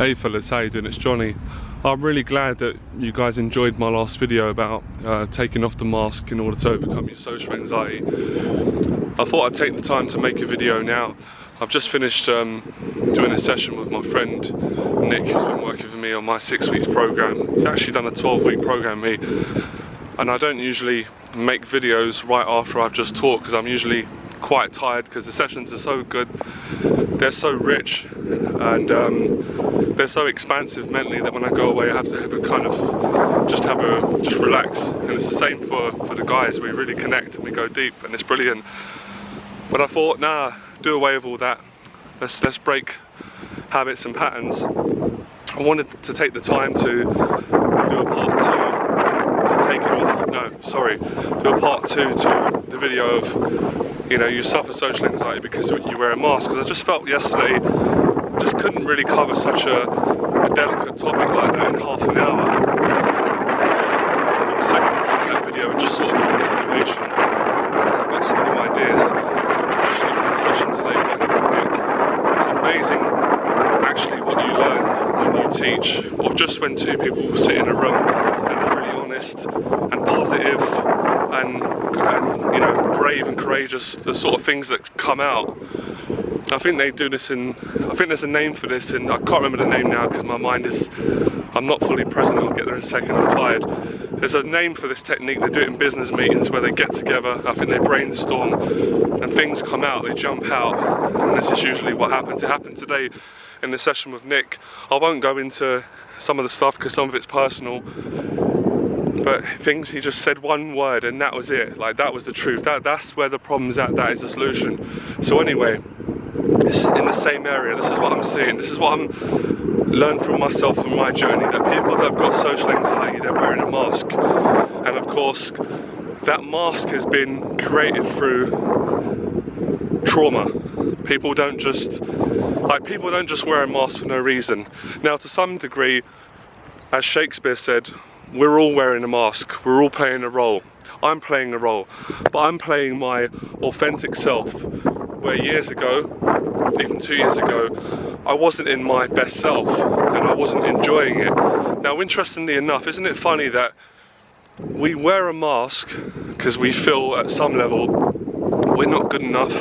Hey fellas, how you doing? It's Johnny. I'm really glad that you guys enjoyed my last video about taking off the mask in order to overcome your social anxiety. I thought I'd take the time to make a video now. I've just finished doing a session with my friend Nick, who's been working with me on my 6 weeks program. He's actually done a 12-week program with me, and I don't usually make videos right after I've just taught because I'm usually quite tired because the sessions are so good, they're so rich, and they're so expansive mentally that when I go away I have to have a kind of just relax. And it's the same for the guys. We really connect and we go deep and it's brilliant. But I thought, nah, do away with all that. Let's break habits and patterns. I wanted to take the time to do a part 2 to take it off. No, sorry, do a part 2 to the video of, you know, you suffer social anxiety because you wear a mask. Because I just felt yesterday I just couldn't really cover such a delicate topic like that in half an hour. So I'll do a second part to that video and just sort of a continuation, because I've got some new ideas, especially from the session today working with Nick. It's amazing actually what you learn when you teach, or just when two people sit in a room and are really honest and positive and you know, brave and courageous, the sort of things that come out. I think they do this in, I think there's a name for this, and I can't remember the name now because my mind is, I'm not fully present. I'll get there in a second, I'm tired. There's a name for this technique. They do it in business meetings where they get together, I think they brainstorm and things come out, they jump out, and this is usually what happens. It happened today in the session with Nick. I won't go into some of the stuff because some of it's personal, but things, he just said one word and that was it. Like, that was the truth. That's where the problem's at, that is the solution. So anyway, it's in the same area. This is what I'm seeing. This is what I'm learned from myself and my journey, that people that have got social anxiety, they're wearing a mask. And of course, that mask has been created through trauma. People don't just wear a mask for no reason. Now, to some degree, as Shakespeare said, we're all wearing a mask, we're all playing a role. I'm playing a role, but I'm playing my authentic self, where years ago, even 2 years ago, I wasn't in my best self and I wasn't enjoying it. Now, interestingly enough, isn't it funny that we wear a mask because we feel at some level we're not good enough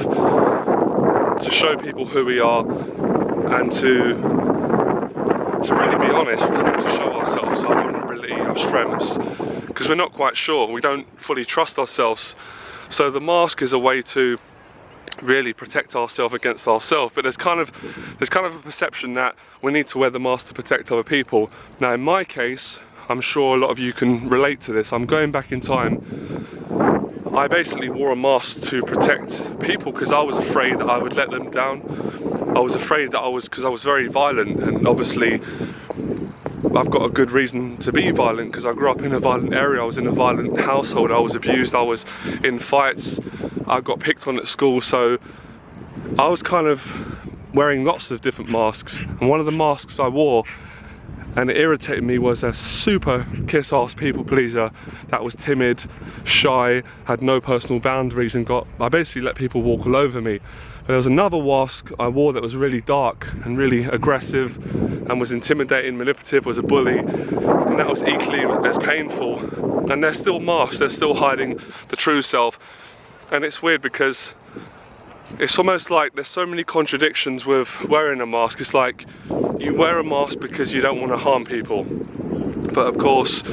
to show people who we are and to really be honest, to show ourselves our vulnerability, our strengths, because we're not quite sure, we don't fully trust ourselves. So the mask is a way to really protect ourselves against ourselves, but there's kind of a perception that we need to wear the mask to protect other people. Now in my case, I'm sure a lot of you can relate to this. I'm going back in time. I basically wore a mask to protect people because I was afraid that I would let them down. I was afraid that because I was very violent, and obviously I've got a good reason to be violent because I grew up in a violent area. I was in a violent household. I was abused. I was in fights. I got picked on at school. So I was kind of wearing lots of different masks. And one of the masks I wore, and it irritated me, was a super kiss-ass people pleaser that was timid, shy, had no personal boundaries, and I basically let people walk all over me. There was another mask I wore that was really dark and really aggressive and was intimidating, manipulative, was a bully, and that was equally as painful. And they're still masks, they're still hiding the true self. And it's weird because it's almost like there's so many contradictions with wearing a mask. It's like you wear a mask because you don't want to harm people, but of course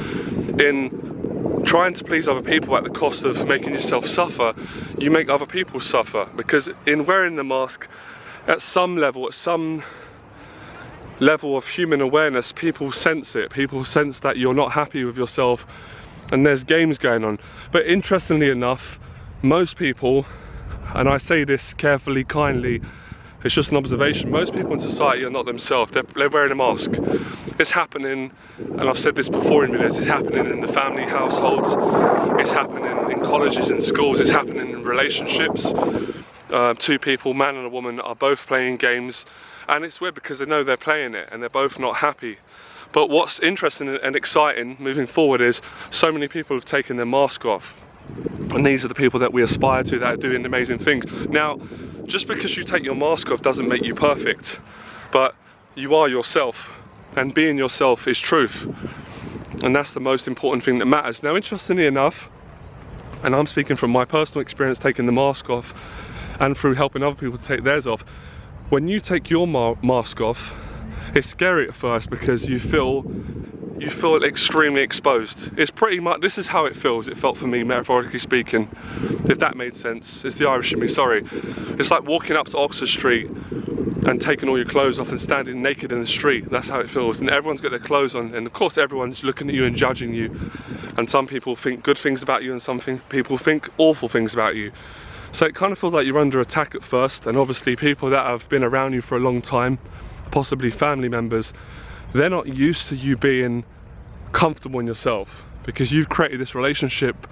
in trying to please other people at the cost of making yourself suffer, you make other people suffer. Because in wearing the mask, at some level of human awareness, people sense it. People sense that you're not happy with yourself and there's games going on. But interestingly enough, most people, and I say this carefully, kindly, it's just an observation, most people in society are not themselves. They're wearing a mask. It's happening, and I've said this before in videos, it's happening in the family households, it's happening in colleges and schools, it's happening in relationships. Two people, man and a woman, are both playing games, and it's weird because they know they're playing it and they're both not happy. But what's interesting and exciting moving forward is so many people have taken their mask off. And these are the people that we aspire to, that are doing amazing things. Now, just because you take your mask off doesn't make you perfect, but you are yourself, and being yourself is truth, and that's the most important thing that matters. Now, interestingly enough, and I'm speaking from my personal experience taking the mask off and through helping other people to take theirs off, when you take your mask off, it's scary at first because you feel extremely exposed. It's pretty much, this is how it feels. It felt for me, metaphorically speaking, if that made sense. It's the Irish in me, sorry. It's like walking up to Oxford Street and taking all your clothes off and standing naked in the street. That's how it feels. And everyone's got their clothes on, and of course everyone's looking at you and judging you. And some people think good things about you, and some people think awful things about you. So it kind of feels like you're under attack at first, and obviously people that have been around you for a long time, possibly family members, they're not used to you being comfortable in yourself, because you've created this relationship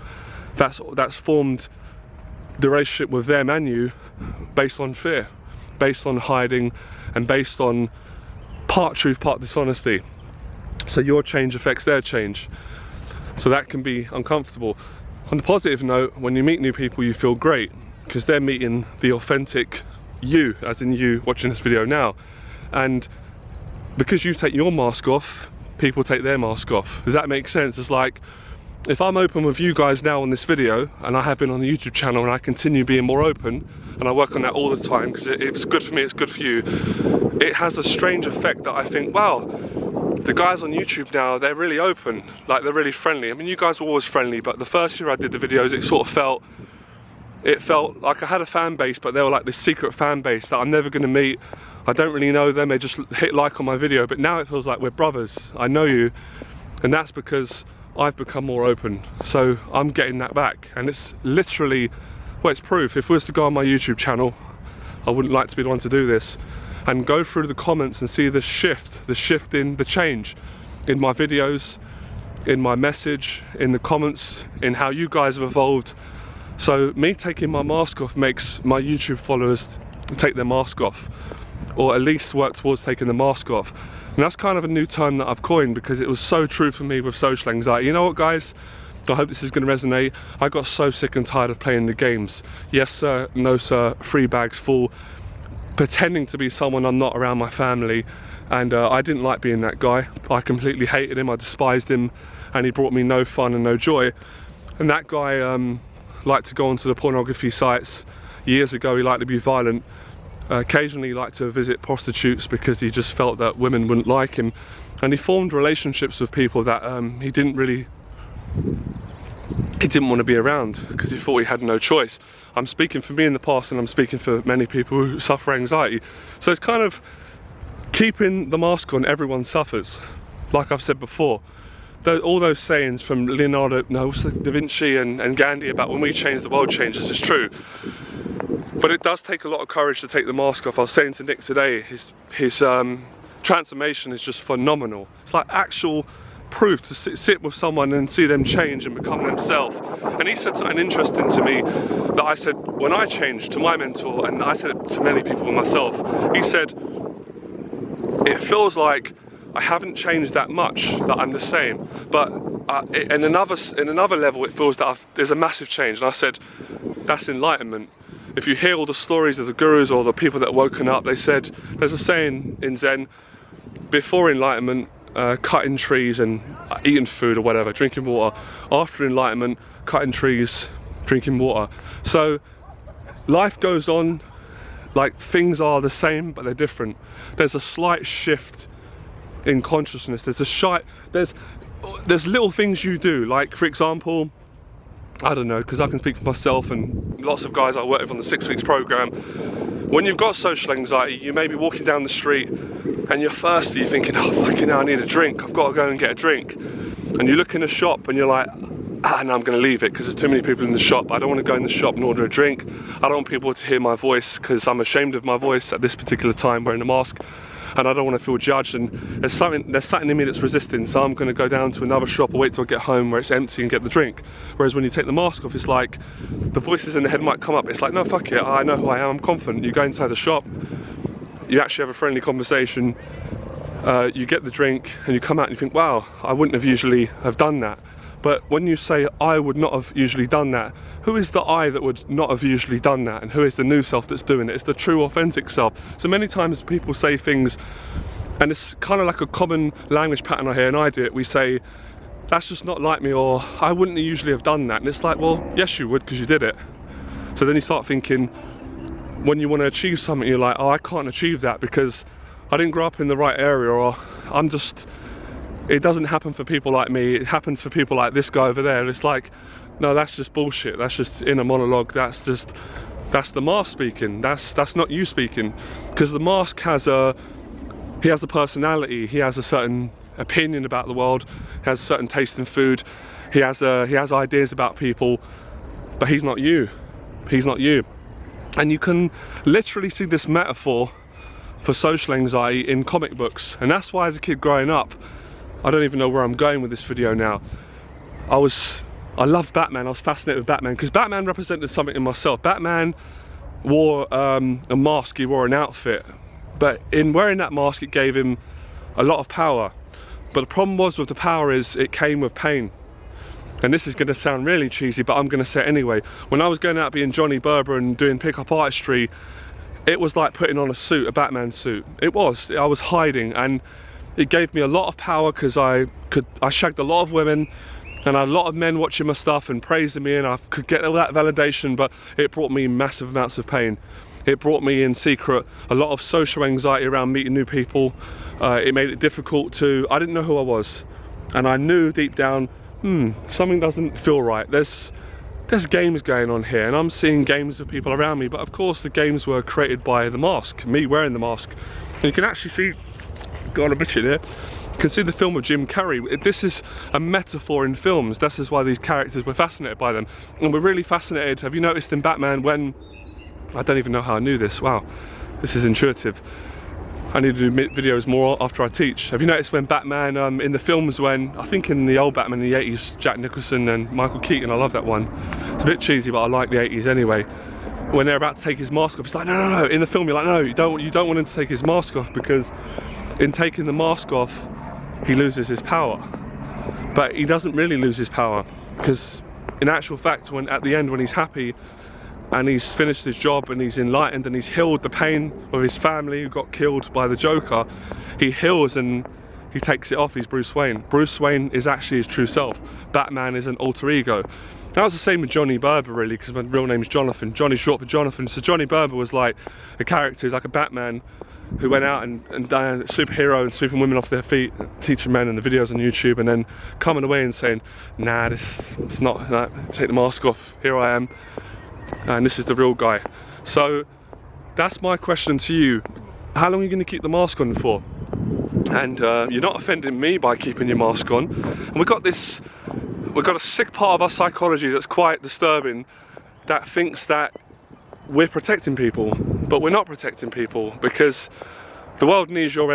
that's formed the relationship with them and you based on fear, based on hiding, and based on part truth, part dishonesty. So your change affects their change, so that can be uncomfortable. On the positive note, when you meet new people, you feel great because they're meeting the authentic you, as in you watching this video now. And because you take your mask off, people take their mask off. Does that make sense? It's like, if I'm open with you guys now on this video, and I have been on the YouTube channel, and I continue being more open, and I work on that all the time because it's good for me, it's good for you, it has a strange effect that I think, wow, the guys on YouTube now, they're really open, like they're really friendly. I mean, you guys were always friendly, but the first year I did the videos, it sort of felt like I had a fan base, but they were like this secret fan base that I'm never going to meet. I don't really know them, they just hit like on my video, but now it feels like we're brothers. I know you, and that's because I've become more open. So I'm getting that back, and it's literally, well, it's proof. If we was to go on my YouTube channel, I wouldn't like to be the one to do this, and go through the comments and see the shift in the change in my videos, in my message, in the comments, in how you guys have evolved. So me taking my mask off makes my YouTube followers take their mask off, or at least work towards taking the mask off. And that's kind of a new term that I've coined because it was so true for me with social anxiety. You know what, guys? I hope this is going to resonate. I got so sick and tired of playing the games. Yes sir, no sir, free bags full, pretending to be someone I'm not around my family. And I didn't like being that guy. I completely hated him, I despised him, and he brought me no fun and no joy. And that guy liked to go onto the pornography sites. Years ago, he liked to be violent. Occasionally liked to visit prostitutes because he just felt that women wouldn't like him, and he formed relationships with people that he didn't want to be around because he thought he had no choice. I'm speaking for me in the past, and I'm speaking for many people who suffer anxiety. So it's kind of keeping the mask on, everyone suffers. Like I've said before, all those sayings from Leonardo, da Vinci and Gandhi about when we change, the world changes is true. But it does take a lot of courage to take the mask off. I was saying to Nick today, his transformation is just phenomenal. It's like actual proof to sit with someone and see them change and become themselves. And he said something interesting to me that I said when I changed to my mentor, and I said it to many people myself. He said, it feels like I haven't changed that much, that I'm the same, but in another level it feels that there's a massive change. And I said, that's enlightenment. If you hear all the stories of the gurus or the people that have woken up, they said, there's a saying in Zen, before enlightenment, cutting trees and eating food or whatever, drinking water. After enlightenment, cutting trees, drinking water. So life goes on, like things are the same, but they're different. There's a slight shift in consciousness. There's little things you do, like for example, I don't know, because I can speak for myself and lots of guys I work with on the 6 weeks program. When you've got social anxiety, you may be walking down the street and you're thirsty, you're thinking, oh fucking hell, I need a drink, I've got to go and get a drink. And you look in a shop and you're like, no, I'm going to leave it because there's too many people in the shop. I don't want to go in the shop and order a drink. I don't want people to hear my voice because I'm ashamed of my voice at this particular time wearing a mask. And I don't want to feel judged, and there's something in me that's resisting, so I'm going to go down to another shop or wait till I get home where it's empty and get the drink. Whereas when you take the mask off, it's like the voices in the head might come up. It's like, no, fuck it, I know who I am, I'm confident. You go inside the shop, you actually have a friendly conversation, you get the drink, and you come out and you think, wow, I wouldn't have usually have done that. But when you say, I would not have usually done that, who is the I that would not have usually done that? And who is the new self that's doing it? It's the true, authentic self. So many times people say things And it's kind of like a common language pattern I hear, and I do it. We say, that's just not like me, or I wouldn't usually have done that. And it's like, well, yes you would, because you did it. So then you start thinking, when you want to achieve something, you're like, oh, I can't achieve that because I didn't grow up in the right area, or it doesn't happen for people like me, it happens for people like this guy over there. And it's like, no, that's just bullshit. That's just inner monologue. That's the mask speaking. That's not you speaking, because the mask has a personality. He has a certain opinion about the world. He has a certain taste in food. He has ideas about people, but he's not you. He's not you. And you can literally see this metaphor for social anxiety in comic books. And that's why, as a kid growing up, I don't even know where I'm going with this video now, I loved Batman. I was fascinated with Batman because Batman represented something in myself. Batman wore a mask, he wore an outfit, but in wearing that mask it gave him a lot of power. But the problem was with the power is it came with pain. And this is going to sound really cheesy, but I'm going to say it anyway. When I was going out being Johnny Berber and doing pickup artistry, it was like putting on a suit, a Batman suit. I was hiding, and it gave me a lot of power because I shagged a lot of women, and I had a lot of men watching my stuff and praising me, and I could get all that validation, but it brought me massive amounts of pain. It brought me in secret a lot of social anxiety around meeting new people. It made it difficult I didn't know who I was, and I knew deep down, something doesn't feel right. There's games going on here, and I'm seeing games of people around me, but of course the games were created by the mask, me wearing the mask. And you can actually see, got a picture there, you can see the film of Jim Carrey. This is a metaphor in films. This is why these characters were fascinated by them. And we're really fascinated, have you noticed in Batman when, I don't even know how I knew this, wow, this is intuitive. I need to do videos more after I teach. Have you noticed when Batman, in the films when, I think in the old Batman in the 80s, Jack Nicholson and Michael Keaton, I love that one. It's a bit cheesy, but I like the 80s anyway. When they're about to take his mask off, it's like, no. In the film, you're like, no, you don't want him to take his mask off, because in taking the mask off, he loses his power. But he doesn't really lose his power, because in actual fact, at the end, when he's happy, and he's finished his job and he's enlightened and he's healed the pain of his family who got killed by the Joker, he heals and he takes it off. He's Bruce Wayne. Bruce Wayne is actually his true self. Batman is an alter ego. That was the same with Johnny Berber, really, because my real name's Jonathan. Johnny's short for Jonathan. So Johnny Berber was like a character, he's like a Batman who went out and superhero and sweeping women off their feet, teaching men in the videos on YouTube, and then coming away and saying, nah, it's not that, take the mask off, here I am. And this is the real guy. So that's my question to you. How long are you going to keep the mask on for? And you're not offending me by keeping your mask on. And we've got a sick part of our psychology that's quite disturbing, that thinks that we're protecting people, but we're not protecting people, because the world needs your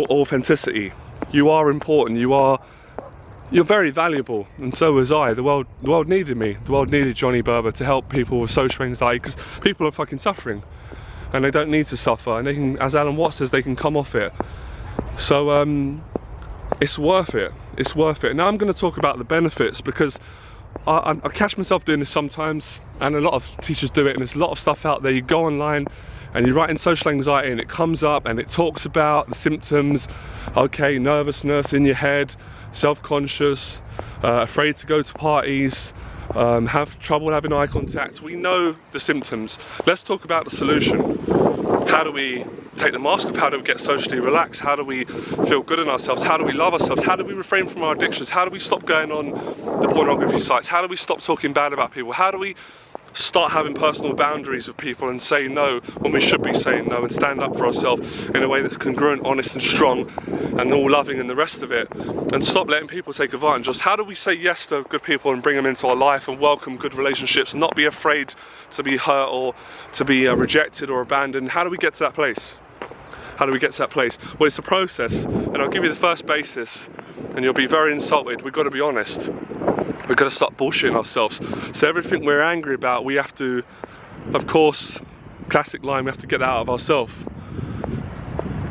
authenticity. You are important. You're very valuable, and so was I. The world needed me. The world needed Johnny Berber to help people with social anxiety, because people are fucking suffering, and they don't need to suffer. And they can, as Alan Watts says, they can come off it. So it's worth it. It's worth it. Now I'm going to talk about the benefits, because I catch myself doing this sometimes, and a lot of teachers do it, and there's a lot of stuff out there. You go online and you write in social anxiety, and it comes up and it talks about the symptoms. Okay, nervousness in your head, self-conscious, afraid to go to parties, have trouble having eye contact. We know the symptoms. Let's talk about the solution. How do we take the mask off? How do we get socially relaxed? How do we feel good in ourselves? How do we love ourselves? How do we refrain from our addictions? How do we stop going on the pornography sites? How do we stop talking bad about people? How do we start having personal boundaries with people and say no when we should be saying no, and stand up for ourselves in a way that's congruent, honest and strong, and all loving and the rest of it, and stop letting people take advantage of us? How do we say yes to good people and bring them into our life and welcome good relationships and not be afraid to be hurt or to be rejected or abandoned? How do we get to that place? How do we get to that place? Well, it's a process, and I'll give you the first basis, and you'll be very insulted. We've got to be honest. We've got to stop bullshitting ourselves. So everything we're angry about, we have to, of course, classic line, we have to get that out of ourselves.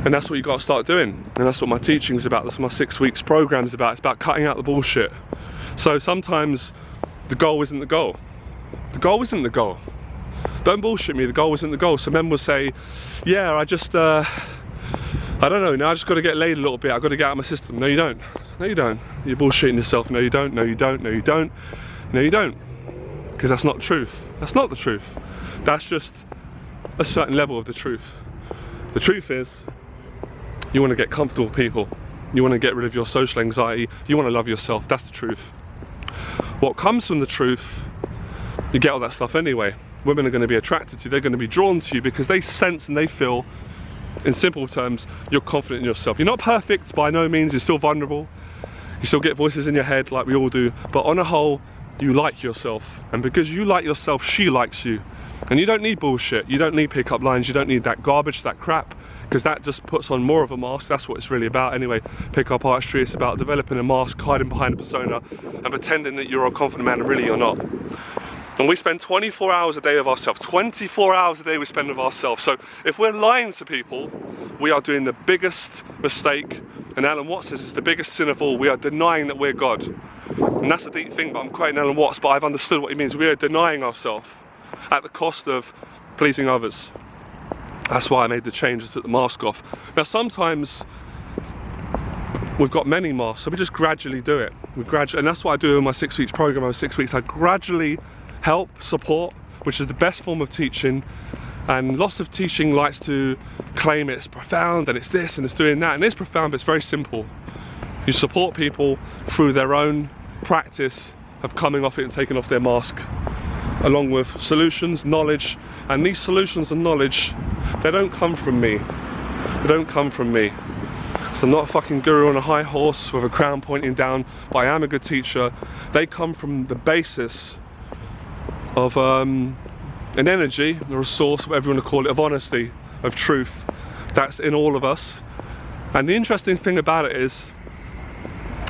And that's what you've got to start doing. And that's what my teaching is about. That's what my 6 weeks program is about. It's about cutting out the bullshit. So sometimes the goal isn't the goal. The goal isn't the goal. Don't bullshit me, the goal isn't the goal. So men will say, yeah, I just I don't know, now I just got to get laid a little bit, I've got to get out of my system. No you don't, no you don't. You're bullshitting yourself. No you don't, no you don't, no you don't, no you don't. Because that's not the truth. That's not the truth. That's just a certain level of the truth. The truth is, you want to get comfortable with people. You want to get rid of your social anxiety. You want to love yourself. That's the truth. What comes from the truth, you get all that stuff anyway. Women are going to be attracted to you. They're going to be drawn to you because they sense and they feel, in simple terms, you're confident in yourself. You're not perfect by no means. You're still vulnerable. You still get voices in your head like we all do. But on a whole, you like yourself. And because you like yourself, she likes you. And you don't need bullshit. You don't need pickup lines. You don't need that garbage, that crap. Because that just puts on more of a mask. That's what it's really about anyway. Pickup artistry, it's about developing a mask, hiding behind a persona, and pretending that you're a confident man and really you're not. And we spend 24 hours a day with ourselves. 24 hours a day we spend with ourselves. So if we're lying to people, we are doing the biggest mistake. And Alan Watts says it's the biggest sin of all. We are denying that we're God. And that's a deep thing, but I'm quoting Alan Watts, but I've understood what he means. We are denying ourselves at the cost of pleasing others. That's why I made the change and took the mask off. Now sometimes we've got many masks, so we just gradually do it. And that's what I do in my 6 weeks program. Over 6 weeks, I gradually help, support, which is the best form of teaching. And lots of teaching likes to claim it's profound and it's this and it's doing that. And it's profound, but it's very simple. You support people through their own practice of coming off it and taking off their mask, along with solutions, knowledge. And these solutions and knowledge, they don't come from me. They don't come from me. So I'm not a fucking guru on a high horse with a crown pointing down, but I am a good teacher. They come from the basis of an energy, a resource, whatever you want to call it, of honesty, of truth, that's in all of us. And the interesting thing about it is,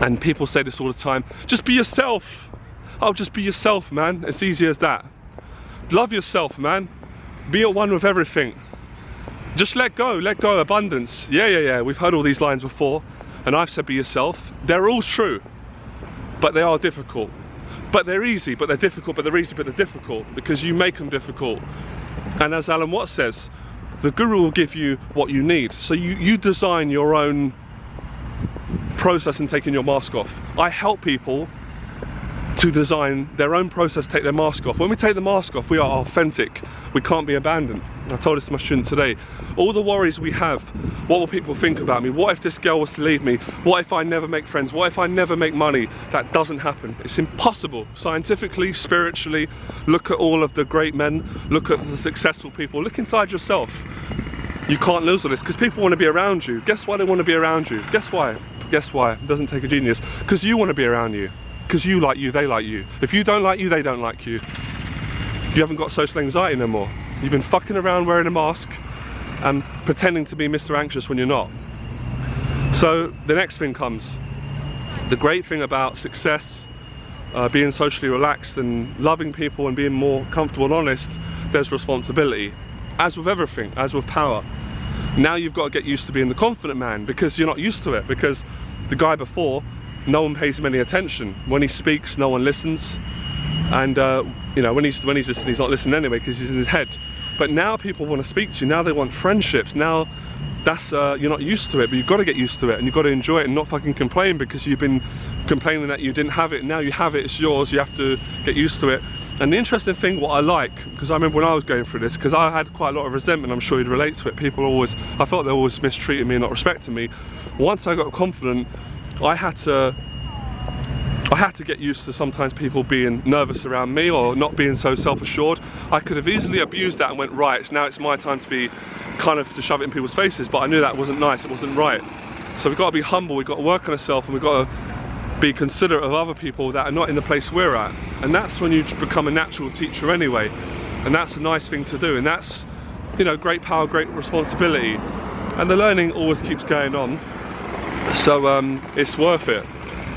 and people say this all the time, just be yourself. Oh, just be yourself, man. It's easy as that. Love yourself, man. Be at one with everything. Just let go, abundance. Yeah. We've heard all these lines before, and I've said be yourself. They're all true, but they are difficult. But they're easy, but they're difficult, but they're easy, but they're difficult, because you make them difficult. And as Alan Watts says, the guru will give you what you need. So you design your own process in taking your mask off. I help people to design their own process, take their mask off. When we take the mask off, we are authentic. We can't be abandoned. I told this to my student today. All the worries we have, what will people think about me? What if this girl was to leave me? What if I never make friends? What if I never make money? That doesn't happen. It's impossible. Scientifically, spiritually, look at all of the great men, look at the successful people, look inside yourself. You can't lose all this, because people want to be around you. Guess why they want to be around you? Guess why? Guess why? It doesn't take a genius. Because you want to be around you. Because you like you, they like you. If you don't like you, they don't like you. You haven't got social anxiety no more. You've been fucking around wearing a mask and pretending to be Mr. Anxious when you're not. So the next thing comes. The great thing about success, being socially relaxed and loving people and being more comfortable and honest, there's responsibility. As with everything, as with power. Now you've got to get used to being the confident man, because you're not used to it. Because the guy before, no one pays him any attention. When he speaks, no one listens. And you know, when he's listening, he's not listening anyway, because he's in his head. But now people want to speak to you. Now they want friendships. Now that's you're not used to it, but you've got to get used to it, and you've got to enjoy it and not fucking complain because you've been complaining that you didn't have it, and now you have it, it's yours. You have to get used to it. And the interesting thing, what I like, because I remember when I was going through this, because I had quite a lot of resentment, I'm sure you'd relate to it. People always, I felt they always mistreated me and not respecting me. Once I got confident, I had to get used to sometimes people being nervous around me or not being so self-assured. I could have easily abused that and went, right, now it's my time to be kind of to shove it in people's faces, but I knew that wasn't nice, it wasn't right. So we've got to be humble, we've got to work on ourselves, and we've got to be considerate of other people that are not in the place we're at. And that's when you become a natural teacher anyway. And that's a nice thing to do, and that's, you know, great power, great responsibility. And the learning always keeps going on. So it's worth it.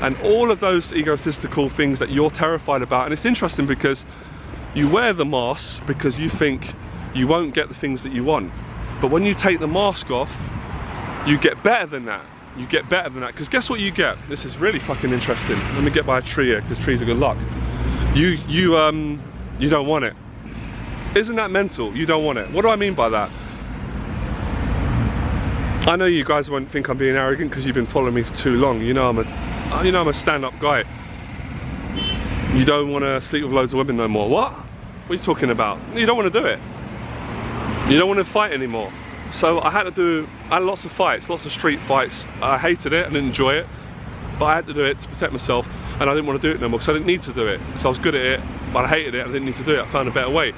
And all of those egotistical things that you're terrified about, and it's interesting because you wear the mask because you think you won't get the things that you want. But when you take the mask off, you get better than that. You get better than that, because guess what you get? This is really fucking interesting. Let me get by a tree here, because trees are good luck. You don't want it. Isn't that mental? You don't want it. What do I mean by that? I know you guys won't think I'm being arrogant because you've been following me for too long. You know I'm a stand-up guy. You don't want to sleep with loads of women no more. What? What are you talking about? You don't want to do it. You don't want to fight anymore. So I had lots of fights, lots of street fights. I hated it, I didn't enjoy it, but I had to do it to protect myself, and I didn't want to do it no more because I didn't need to do it. So I was good at it, but I hated it, I didn't need to do it. I found a better way.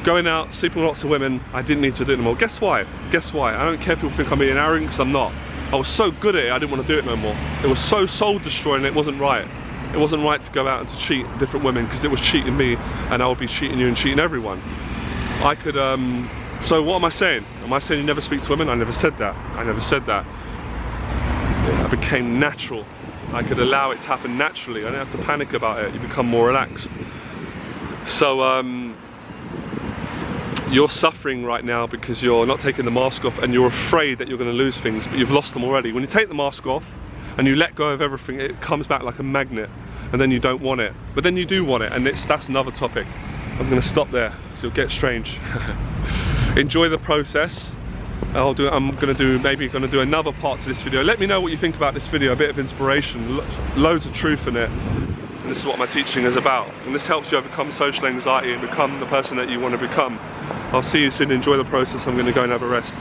Going out, sleeping with lots of women, I didn't need to do it no more. Guess why? Guess why? I don't care if people think I'm being arrogant, because I'm not. I was so good at it, I didn't want to do it no more. It was so soul destroying, it wasn't right. It wasn't right to go out and to cheat different women, because it was cheating me, and I would be cheating you and cheating everyone. I could, so what am I saying? Am I saying you never speak to women? I never said that. I never said that. I became natural. I could allow it to happen naturally. I didn't have to panic about it. You become more relaxed. So you're suffering right now because you're not taking the mask off and you're afraid that you're going to lose things, but you've lost them already. When you take the mask off and you let go of everything, it comes back like a magnet, and then you don't want it. But then you do want it, and that's another topic. I'm going to stop there, so it'll get strange. Enjoy the process. I'm maybe going to do another part to this video. Let me know what you think about this video, a bit of inspiration, loads of truth in it. And this is what my teaching is about. And this helps you overcome social anxiety and become the person that you want to become. I'll see you soon. Enjoy the process. I'm going to go and have a rest.